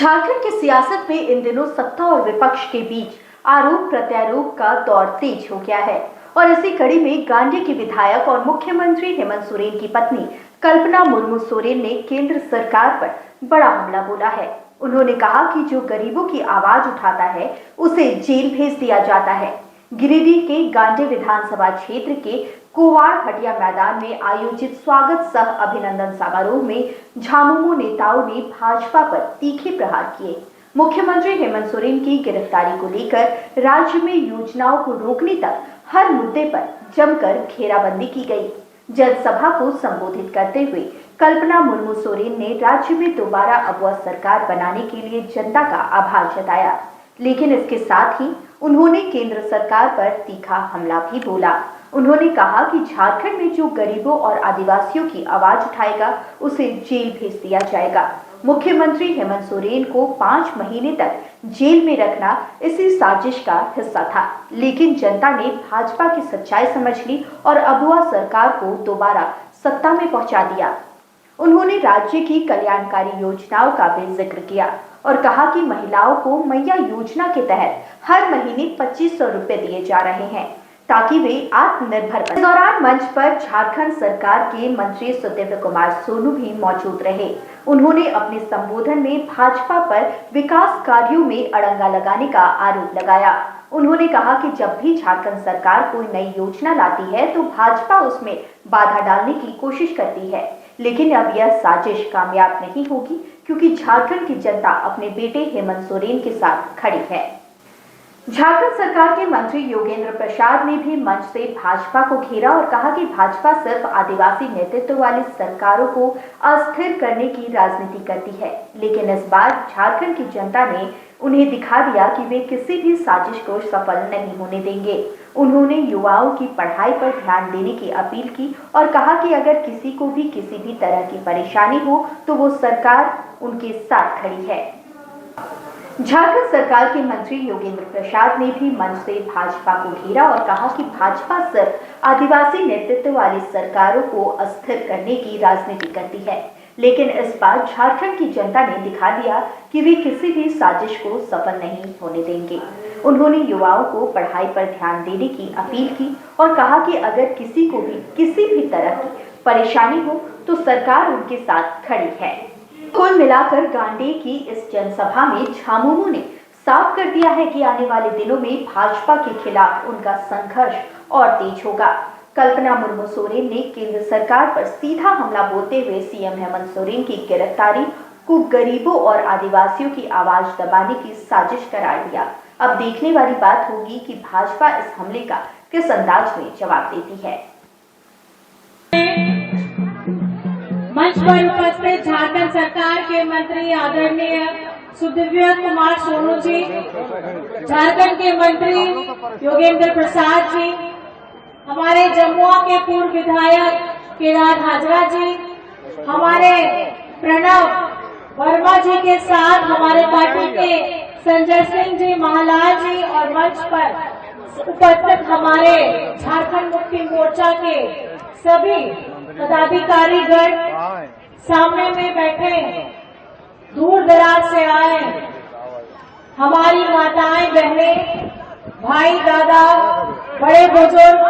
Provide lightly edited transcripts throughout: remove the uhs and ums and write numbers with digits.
झारखंड की सियासत में इन दिनों सत्ता और विपक्ष के बीच आरोप प्रत्यारोप का दौर तेज हो गया है और इसी कड़ी में गांधी के विधायक और मुख्यमंत्री हेमंत सोरेन की पत्नी कल्पना मुर्मू सोरेन ने केंद्र सरकार पर बड़ा हमला बोला है। उन्होंने कहा कि जो गरीबों की आवाज उठाता है उसे जेल भेज दिया जाता है। गिरिडीह के गांधी विधानसभा क्षेत्र के कोवाड़ हटिया मैदान में आयोजित स्वागत सह अभिनंदन समारोह में झामुमो नेताओं ने भाजपा पर तीखे प्रहार किए। मुख्यमंत्री हेमंत सोरेन की गिरफ्तारी को लेकर राज्य में योजनाओं को रोकने तक हर मुद्दे पर जमकर घेराबंदी की गई। जनसभा को संबोधित करते हुए कल्पना मुर्मू सोरेन ने राज्य में दोबारा अबुआ सरकार बनाने के लिए जनता का आभार जताया, लेकिन इसके साथ ही उन्होंने केंद्र सरकार पर तीखा हमला भी बोला। उन्होंने कहा कि झारखंड में जो गरीबों और आदिवासियों की आवाज उठाएगा उसे जेल भेज दिया जाएगा। मुख्यमंत्री हेमंत सोरेन को 5 महीने तक जेल में रखना इसी साजिश का हिस्सा था, लेकिन जनता ने भाजपा की सच्चाई समझ ली और अबुआ सरकार को दोबारा सत्ता में पहुंचा दिया। उन्होंने राज्य की कल्याणकारी योजनाओं का भी जिक्र किया और कहा कि महिलाओं को मैया योजना के तहत हर महीने 2500 रुपए दिए जा रहे हैं ताकि वे आत्मनिर्भर बने। इस दौरान मंच पर झारखंड सरकार के मंत्री सुदेव्य कुमार सोनू भी मौजूद रहे। उन्होंने अपने संबोधन में भाजपा पर विकास कार्यों में अड़ंगा लगाने का आरोप लगाया। उन्होंने कहा कि जब भी झारखंड सरकार कोई नई योजना लाती है तो भाजपा उसमें बाधा डालने की कोशिश करती है, लेकिन अब यह साजिश कामयाब नहीं होगी क्योंकि झारखंड की जनता अपने बेटे हेमंत सोरेन के साथ खड़ी है। झारखंड सरकार के मंत्री योगेंद्र प्रसाद ने भी मंच से भाजपा को घेरा और कहा कि भाजपा सिर्फ आदिवासी नेतृत्व वाली सरकारों को अस्थिर करने की राजनीति करती है, लेकिन इस बार झारखंड की जनता ने उन्हें दिखा दिया कि वे किसी भी साजिश को सफल नहीं होने देंगे। उन्होंने युवाओं की पढ़ाई पर ध्यान देने की अपील की और कहा कि अगर किसी को भी किसी भी तरह की परेशानी हो तो वो सरकार उनके साथ खड़ी है। झारखंड सरकार के मंत्री योगेंद्र प्रसाद ने भी मंच से भाजपा को घेरा और कहा कि भाजपा सिर्फ आदिवासी नेतृत्व वाली सरकारों को अस्थिर करने की राजनीति करती है, लेकिन इस बार झारखंड की जनता ने दिखा दिया कि वे किसी भी साजिश को सफल नहीं होने देंगे। उन्होंने युवाओं को पढ़ाई पर ध्यान देने की अपील की और कहा कि अगर किसी को भी किसी भी तरह की परेशानी हो तो सरकार उनके साथ खड़ी है। कुल मिलाकर गांधी की इस जनसभा में झामुमो ने साफ कर दिया है कि आने वाले दिनों में भाजपा के खिलाफ उनका संघर्ष और तेज होगा। कल्पना मुर्मू सोरेन ने केंद्र सरकार पर सीधा हमला बोलते हुए सीएम हेमंत सोरेन की गिरफ्तारी को गरीबों और आदिवासियों की आवाज दबाने की साजिश करार दिया। अब देखने वाली बात होगी कि भाजपा इस हमले का किस अंदाज में जवाब देती है। मंच पर उपस्थित झारखंड सरकार के मंत्री आदरणीय सुदेव्य कुमार सोनू जी, झारखंड के मंत्री योगेंद्र प्रसाद जी, हमारे जमुआ के पूर्व विधायक केदार हाजरा जी, हमारे प्रणव वर्मा जी के साथ हमारे पार्टी के संजय सिंह जी, महालाल जी और मंच पर उपस्थित हमारे झारखंड मुक्ति मोर्चा के सभी पदाधिकारीगण, सामने में बैठे दूर दराज से आए हमारी माताएं बहनें, भाई दादा, बड़े बुजुर्ग,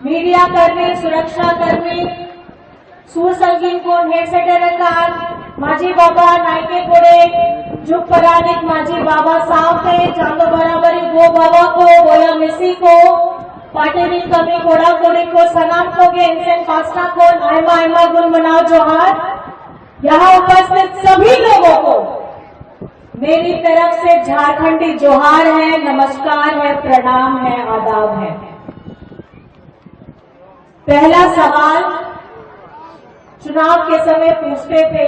मीडिया कर्मी, सुरक्षा कर्मी, सूर संगीन को ढेर से डरकार माझी बाबा नायके कोड़े जुग परानिक माझी बाबा सावते चांदो बराबरी गो बाबा को बोया मिसी को पाटेरी कमी कोड़ा कोड़ी को सलाम को गे इंसेन पास्ता को आयमा आयमा गुल मनाओ जोहार। यहाँ उपस्थित सभी लोगों को मेरी तरफ से झारखंडी जोहार है, नमस्कार है, प्रणाम है, आदाब है। पहला सवाल चुनाव के समय पूछते थे,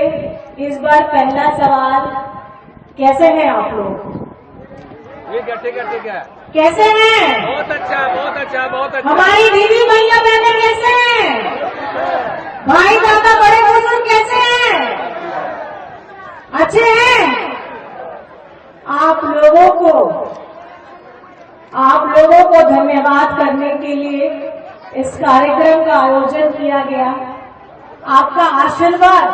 इस बार पहला सवाल, कैसे हैं आप लोग? ठीक है। कैसे हैं? बहुत अच्छा, बहुत अच्छा, बहुत अच्छा। हमारी दीदी भैया बहने कैसे हैं? भाई दादा बड़े बुजुर्ग कैसे हैं? अच्छे हैं? आप लोगों को धन्यवाद करने के लिए इस कार्यक्रम का आयोजन किया गया। आपका आशीर्वाद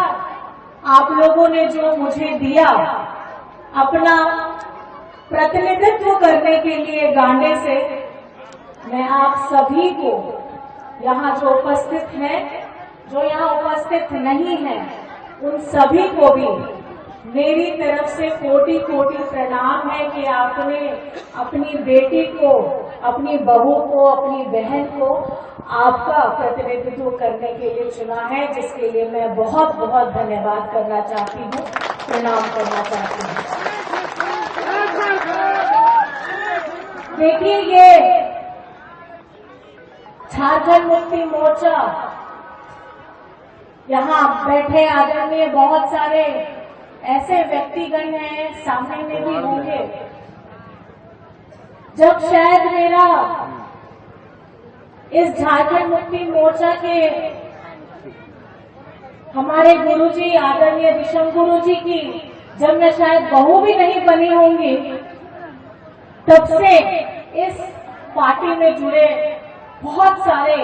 आप लोगों ने जो मुझे दिया अपना प्रतिनिधित्व करने के लिए गांडे से, मैं आप सभी को यहाँ जो उपस्थित हैं, जो यहाँ उपस्थित नहीं हैं, उन सभी को भी मेरी तरफ से कोटि कोटि प्रणाम है कि आपने अपनी बेटी को, अपनी बहू को, अपनी बहन को आपका प्रतिनिधित्व करने के लिए चुना है, जिसके लिए मैं बहुत बहुत धन्यवाद करना चाहती हूँ, प्रणाम करना चाहती हूँ। देखिए, ये झारखंड मुक्ति मोर्चा, यहाँ बैठे आदरणीय बहुत सारे ऐसे व्यक्तिगण हैं, सामने में भी होंगे। जब शायद मेरा इस झारखंड मुक्ति मोर्चा के हमारे गुरुजी, आदरणीय विषम गुरुजी की जब मैं शायद बहू भी नहीं बनी होंगी, तब से इस पार्टी में जुड़े बहुत सारे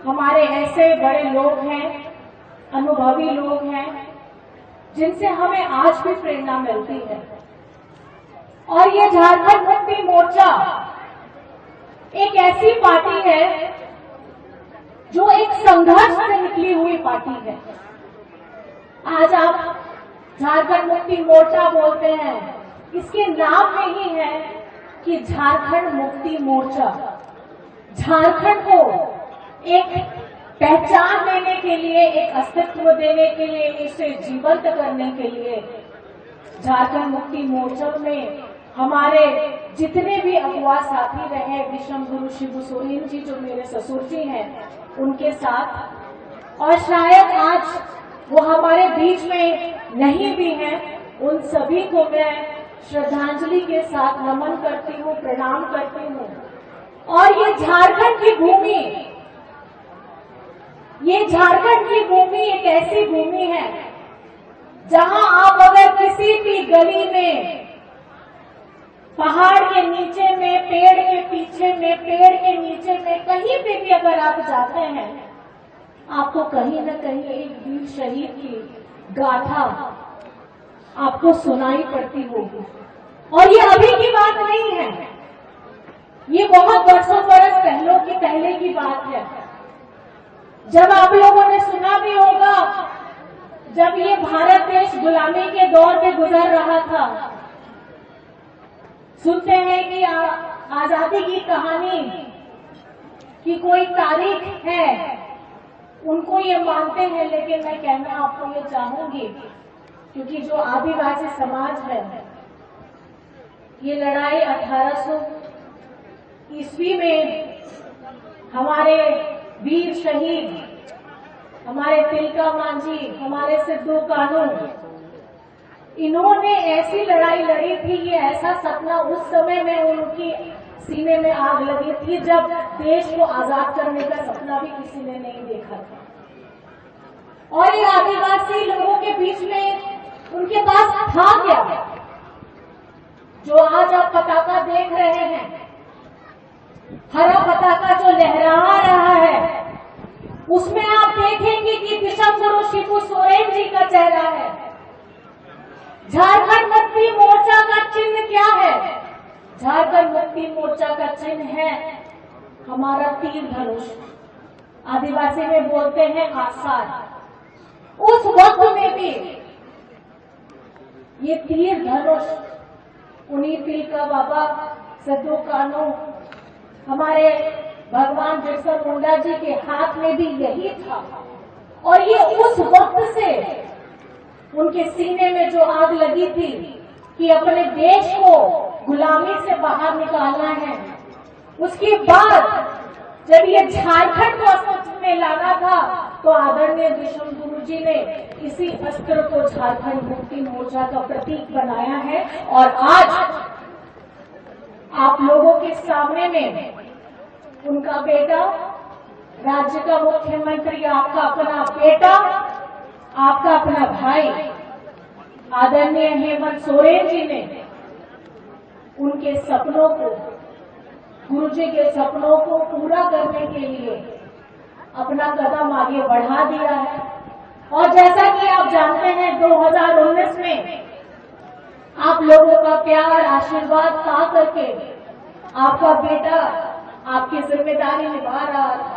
हमारे ऐसे बड़े लोग हैं, अनुभवी लोग हैं, जिनसे हमें आज भी प्रेरणा मिलती है। और ये झारखंड मुक्ति मोर्चा एक ऐसी पार्टी है जो एक संघर्ष से निकली हुई पार्टी है। आज आप झारखंड मुक्ति मोर्चा बोलते हैं, इसके नाम में ही है कि झारखंड मुक्ति मोर्चा, झारखंड को एक पहचान देने के लिए, एक अस्तित्व देने के लिए, इसे जीवंत करने के लिए झारखंड मुक्ति मोर्चा में हमारे जितने भी अगुवा साथी रहे, विषम गुरु शिबू सोरेन जी जो मेरे ससुर जी हैं, उनके साथ, और शायद आज वो हमारे बीच में नहीं भी हैं, उन सभी को मैं श्रद्धांजलि के साथ नमन करती हूँ, प्रणाम करती हूँ। और ये झारखंड की भूमि, ये झारखंड की भूमि एक ऐसी भूमि है जहां आप अगर किसी भी गली में, पहाड़ के नीचे में, पेड़ के पीछे में, पेड़ के नीचे में, कहीं पे भी अगर आप जाते हैं, आपको कहीं न कहीं एक वीर शहीद की गाथा आपको सुनाई पड़ती होगी। और ये अभी की बात नहीं है, ये बहुत बरसों बरस पहले की बात है। जब आप लोगों ने सुना भी होगा, जब ये भारत देश गुलामी के दौर पे गुजर रहा था, सुनते हैं कि आजादी की कहानी की कोई तारीख है, उनको ये मानते हैं, लेकिन मैं कहना आपको ये चाहूंगी, क्योंकि जो आदिवासी समाज है, ये लड़ाई 1800 ईस्वी में हमारे वीर शहीद, हमारे तिलका मांझी, हमारे सिद्धू कानू, इन्होंने ऐसी लड़ाई लड़ी थी, ये ऐसा सपना उस समय में उनकी सीने में आग लगी थी जब देश को आजाद करने का सपना भी किसी ने नहीं देखा था। और ये आदिवासी लोगों के बीच में उनके पास था क्या? जो आज आप पताका देख रहे हैं, हरा पताका जो लहरा रहा है, उसमें आप देखेंगे कि विषम गुरु शिबू सोरेन जी का चेहरा है। झारखंड मुक्ति मोर्चा का चिन्ह क्या है? झारखंड मुक्ति मोर्चा का चिन्ह है हमारा तीर धनुष, आदिवासी में बोलते हैं आसार। उस वक्त में भी ये तीर धनुष उन्हीं तिलका बाबा, सिद्धू कानू, हमारे भगवान बिरसा मुंडा जी के हाथ में भी यही था। और ये उस वक्त से उनके सीने में जो आग लगी थी कि अपने देश को गुलामी से बाहर निकालना है, उसके बाद जब ये झारखंड को अस्तित्व में लाना था, तो आदरणीय विषम गुरु जी ने इसी अस्त्र को झारखंड मुक्ति मोर्चा का प्रतीक बनाया है। और आज आप लोगों के सामने में उनका बेटा, राज्य का मुख्यमंत्री, आपका अपना बेटा, आपका अपना भाई आदरणीय हेमंत सोरेन जी ने उनके सपनों को, गुरुजी के सपनों को पूरा करने के लिए अपना कदम आगे बढ़ा दिया है। और जैसा कि आप जानते हैं 2019 में आप लोगों का प्यार आशीर्वाद पा करके आपका बेटा आपकी जिम्मेदारी निभा रहा था।